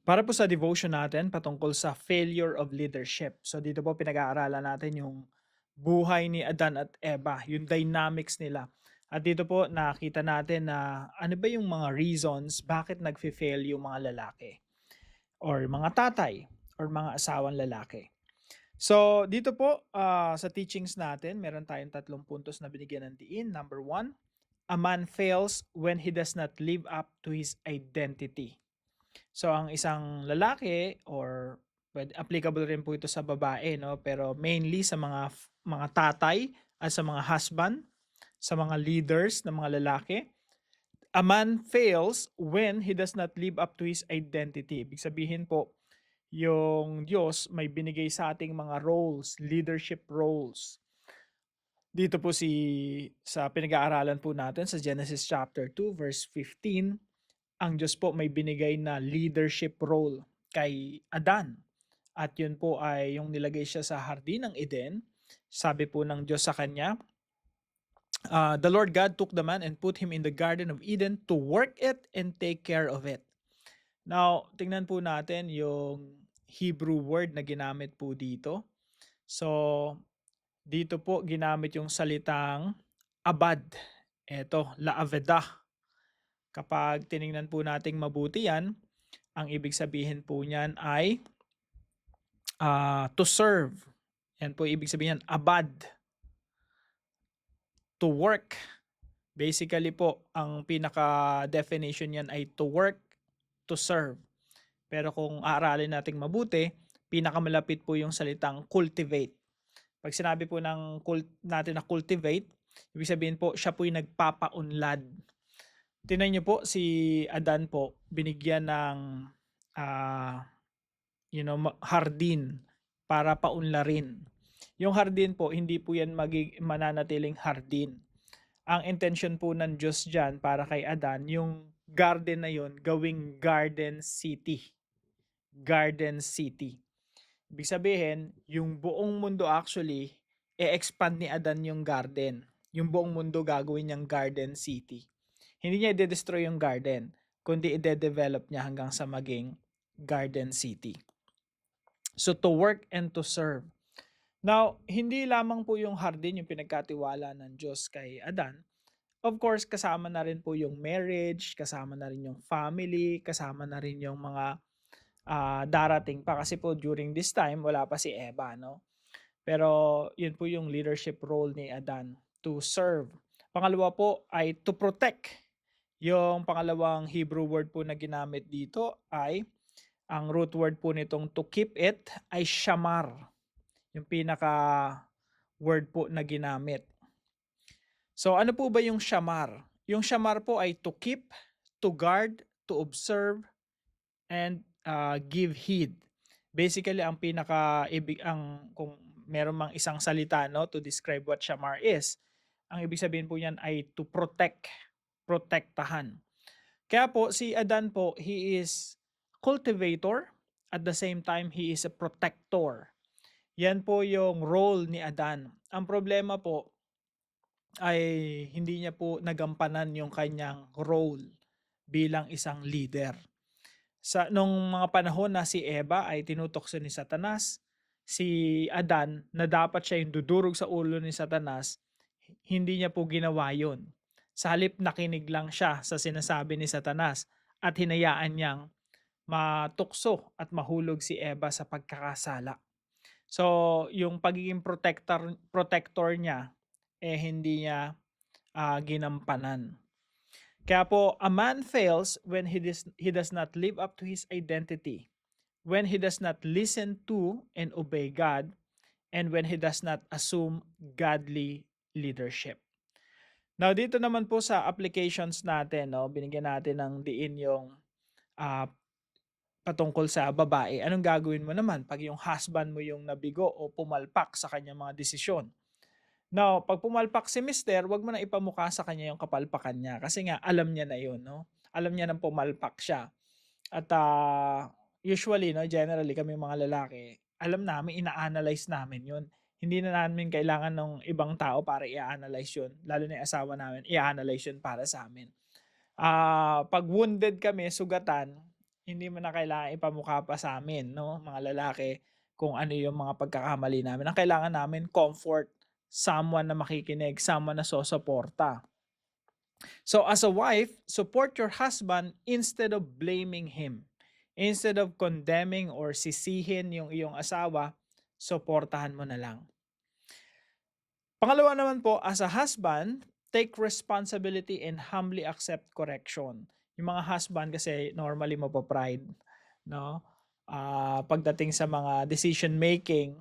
Para po sa devotion natin patungkol sa failure of leadership. So dito po pinag-aaralan natin yung buhay ni Adan at Eva, yung dynamics nila. At dito po nakita natin na ano ba yung mga reasons bakit nagfe-fail yung mga lalaki or mga tatay or mga asawang lalaki. So dito po sa teachings natin, meron tayong tatlong puntos na binigyan ng diin. Number one, a man fails when he does not live up to his identity. So ang isang lalaki or applicable rin po ito sa babae 'no, pero mainly sa mga tatay at sa mga husband, sa mga leaders ng mga lalaki. A man fails when he does not live up to his identity. Ibig sabihin po, yung Diyos may binigay sa ating mga roles, leadership roles. Dito po sa pinag-aaralan po natin sa Genesis chapter 2 verse 15, ang Diyos po may binigay na leadership role kay Adan. At yun po ay yung nilagay siya sa hardin ng Eden. Sabi po ng Diyos sa kanya, the Lord God took the man and put him in the Garden of Eden to work it and take care of it. Now, tingnan po natin yung Hebrew word na ginamit po dito. So, dito po ginamit yung salitang abad. Eto, laavedah. Kapag tiningnan po nating mabuti yan, ang ibig sabihin po niyan ay to serve. Yan po ibig sabihin yan, abad, to work. Basically po, ang pinaka-definition yan ay to work, to serve. Pero kung aaralin nating mabuti, pinakamalapit po yung salitang cultivate. Pag sinabi po natin na cultivate, ibig sabihin po, siya po yung nagpapaunlad. Tingnan niyo po, si Adan po, binigyan ng ah, hardin para paunlarin. Yung hardin po, hindi po yan mananatiling hardin. Ang intention po ng Diyos dyan para kay Adan, yung garden na yun, gawing garden city. Garden city. Ibig sabihin, yung buong mundo actually, e-expand ni Adan yung garden. Yung buong mundo gagawin niyang garden city. Hindi niya i-destroy yung garden, kundi i-develop niya hanggang sa maging garden city. So to work and to serve. Now, hindi lamang po yung hardin yung pinagkatiwala ng Diyos kay Adan. Of course, kasama na rin po yung marriage, kasama na rin yung family, kasama na rin yung mga darating pa. Kasi po during this time, wala pa si Eva, no? Pero yun po yung leadership role ni Adan, to serve. Pangalawa po ay to protect. Yung pangalawang Hebrew word po na ginamit dito ay, ang root word po nitong to keep it ay shamar. Yung pinaka word po na ginamit. So ano po ba yung shamar? Yung shamar po ay to keep, to guard, to observe, and give heed. Basically, ang kung meron mang isang salita no, to describe what shamar is, ang ibig sabihin po niyan ay to protect, protektahan. Kaya po si Adan po, he is cultivator, at the same time he is a protector. Yan po yung role ni Adan. Ang problema po ay hindi niya po nagampanan yung kanyang role bilang isang leader. Nung mga panahon na si Eva ay tinutokso ni Satanas, si Adan na dapat siya yung dudurog sa ulo ni Satanas, hindi niya po ginawa yun. Sa halip nakinig lang siya sa sinasabi ni Satanas at hinayaan niyang matukso at mahulog si Eva sa pagkakasala. So, yung pagiging protector niya, hindi niya ginampanan. Kaya po, a man fails when he does not live up to his identity, when he does not listen to and obey God, and when he does not assume godly leadership. Now, dito naman po sa applications natin, no, binigyan natin ng diin yung ah, patungkol sa babae. Anong gagawin mo naman pag yung husband mo yung nabigo o pumalpak sa kanyang mga desisyon? Now, pag pumalpak si mister, wag mo na ipamukha sa kanya yung kapalpakan niya kasi nga alam niya na yun, no? Alam niya nang pumalpak siya. At usually, no, generally kami mga lalaki, alam namin, ina-analyze namin yun. Hindi na namin kailangan ng ibang tao para i-analyze yun. Lalo na yung asawa namin, i-analyze yun para sa amin. Pag wounded kami, sugatan, Hindi mo na kailangan ipamukha pa sa amin 'no, mga lalaki, kung ano yung mga pagkakamali namin. Ang kailangan namin comfort, someone na makikinig, someone na susuporta. So as a wife, support your husband instead of blaming him. Instead of condemning or sisihin yung iyong asawa, suportahan mo na lang. Pangalawa naman po, as a husband, take responsibility and humbly accept correction. Yung mga husband kasi normally mapapride, no? Pagdating sa mga decision making,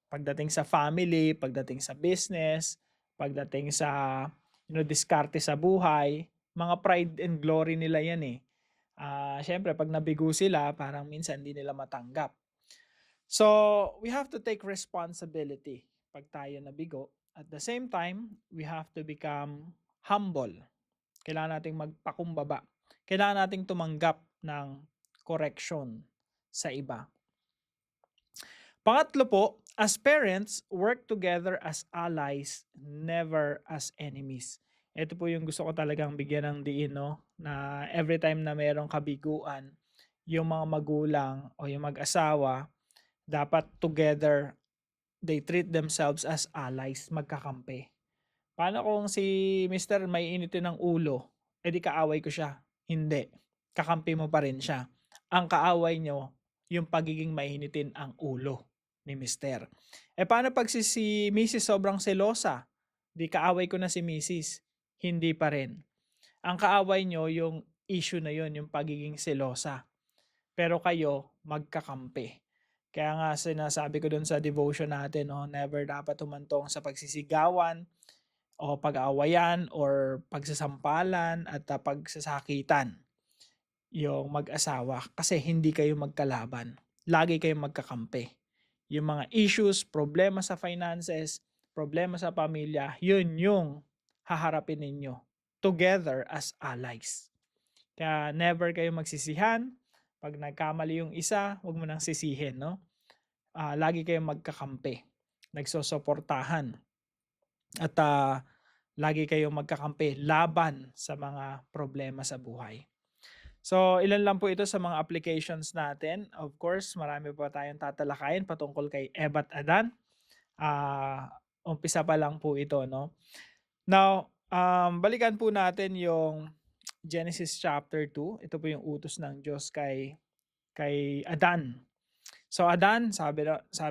pagdating sa family, pagdating sa business, pagdating sa diskarte sa buhay, mga pride and glory nila yan eh. Syempre, pag nabigo sila, parang minsan hindi nila matanggap. So, we have to take responsibility pag tayo nabigo. At the same time, we have to become humble. Kailangan nating magpakumbaba. Kailangan nating tumanggap ng correction sa iba. Pangatlo po, as parents, work together as allies, never as enemies. Ito po yung gusto ko talagang bigyan ng diin, no? Na every time na mayroong kabiguan, yung mga magulang o yung mag-asawa, dapat together, they treat themselves as allies, magkakampi. Paano kung si Mister may initin ng ulo, edi kaaway ko siya? Hindi. Kakampi mo pa rin siya. Ang kaaway nyo, yung pagiging mainitin ang ulo ni Mister. Paano pag si Mrs. sobrang selosa? Di kaaway ko na si Mrs. Hindi pa rin. Ang kaaway nyo, yung issue na yun, yung pagiging selosa. Pero kayo, magkakampi. Kaya nga sinasabi ko dun sa devotion natin, no, never dapat humantong sa pagsisigawan o pag-aawayan or pagsasampalan at pagsasakitan yung mag-asawa kasi hindi kayo magkalaban. Lagi kayong magkakampi. Yung mga issues, problema sa finances, problema sa pamilya, yun yung haharapin ninyo together as allies. Kaya never kayo magsisihan. Pag nagkamali yung isa, huwag mo nang sisihin, no? Lagi kayong magkakampi, nagsusuportahan. At lagi kayong magkakampi laban sa mga problema sa buhay. So, ilan lang po ito sa mga applications natin. Of course, marami pa tayong tatalakayin patungkol kay Eva at Adan. Umpisa pa lang po ito, no? Now, balikan po natin yung Genesis chapter 2. Ito po yung utos ng Diyos kay Adan. So Adan, sabi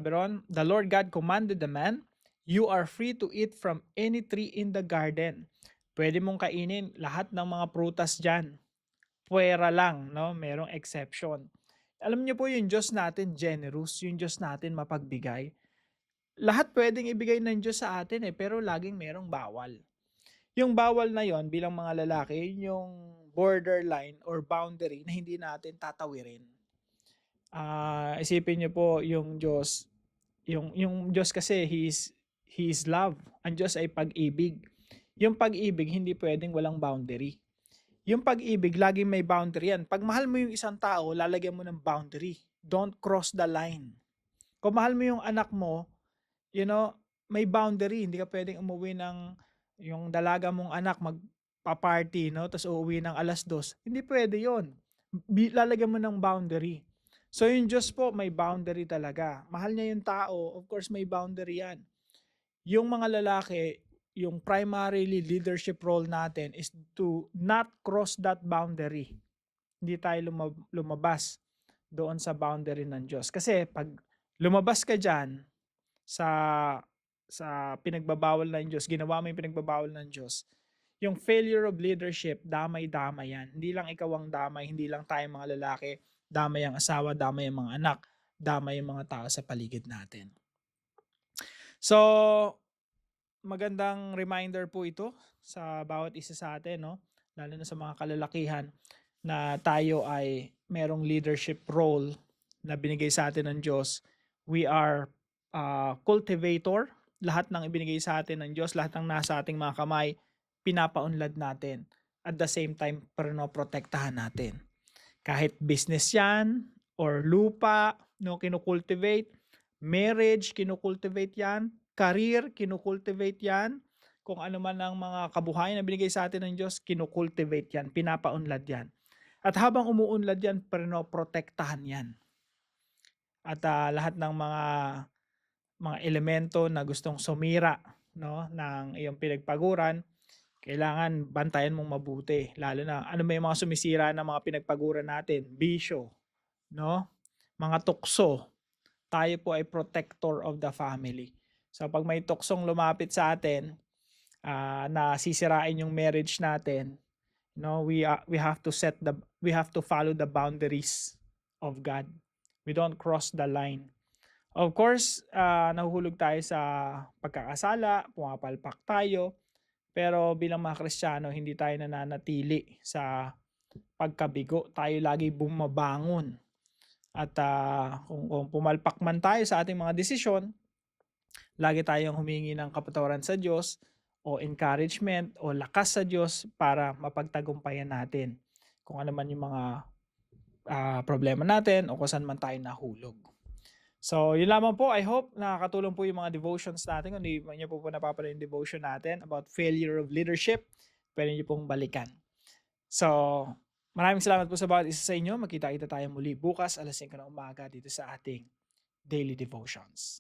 ron, the Lord God commanded the man, you are free to eat from any tree in the garden. Pwede mong kainin lahat ng mga prutas dyan. Puwera lang, no? Merong exception. Alam niyo po yung Diyos natin generous, yung Diyos natin mapagbigay. Lahat pwedeng ibigay ng Diyos sa atin pero laging merong bawal. Yung bawal na yon bilang mga lalaki, yung borderline or boundary na hindi natin tatawirin. Isipin niyo po yung Diyos, yung Diyos kasi he is love. Ang Diyos ay pag-ibig. Yung pag-ibig hindi pwedeng walang boundary. Yung pag-ibig laging may boundary yan. Pag mahal mo yung isang tao, lalagyan mo ng boundary. Don't cross the line. Kung mahal mo yung anak mo, may boundary. Hindi ka pwedeng umuwi ng yung dalaga mong anak magpa-party, no? Tapos uuwi ng 2:00. Hindi pwede yon. Lalagyan mo ng boundary. So yung Diyos po, may boundary talaga. Mahal niya yung tao, of course may boundary yan. Yung mga lalaki, yung primarily leadership role natin is to not cross that boundary. Hindi tayo lumabas doon sa boundary ng Diyos. Kasi pag lumabas ka dyan sa pinagbabawal ng Diyos, ginawa mo yung pinagbabawal ng Diyos, yung failure of leadership, damay-damay yan. Hindi lang ikaw ang damay, hindi lang tayo mga lalaki, damay ang asawa, damay ang mga anak, damay ang mga tao sa paligid natin. So, magandang reminder po ito sa bawat isa sa atin, no? Lalo na sa mga kalalakihan, na tayo ay merong leadership role na binigay sa atin ng Diyos. We are cultivator. Lahat ng ibinigay sa atin ng Diyos, lahat ng nasa ating mga kamay, pinapaunlad natin. At the same time, protektahan natin. Kahit business yan, or lupa, no, kinukultivate, marriage, kinukultivate yan, career, kinukultivate yan, kung ano man ang mga kabuhayan na binigay sa atin ng Diyos, kinukultivate yan, pinapaunlad yan. At habang umuunlad yan, pinoprotektahan yan. At lahat ng mga elemento na gustong sumira, no, ng iyong pinagpaguran, kailangan bantayan mong mabuti. Lalo na ano may mga sumisira ng mga pinagpaguran natin, bisyo, no? Mga tukso. Tayo po ay protector of the family. So pag may tuksong lumapit sa atin, na sisirain yung marriage natin, no, we have to follow the boundaries of God. We don't cross the line. Of course, nahuhulog tayo sa pagkakasala, pumapalpak tayo, pero bilang mga Kristiyano, hindi tayo nananatili sa pagkabigo. Tayo lagi bumabangon. At kung pumalpak man tayo sa ating mga desisyon, lagi tayong humingi ng kapatawaran sa Diyos o encouragement o lakas sa Diyos para mapagtagumpayan natin kung ano man yung mga problema natin o kung saan man tayo nahulog. So, yun lamang po. I hope nakakatulong po yung mga devotions natin. Kung hindi nyo po napapanood yung devotion natin about failure of leadership, pwede nyo pong balikan. So, maraming salamat po sa bawat isa sa inyo. Magkita-kita tayo muli bukas alas 5 ng umaga dito sa ating Daily Devotions.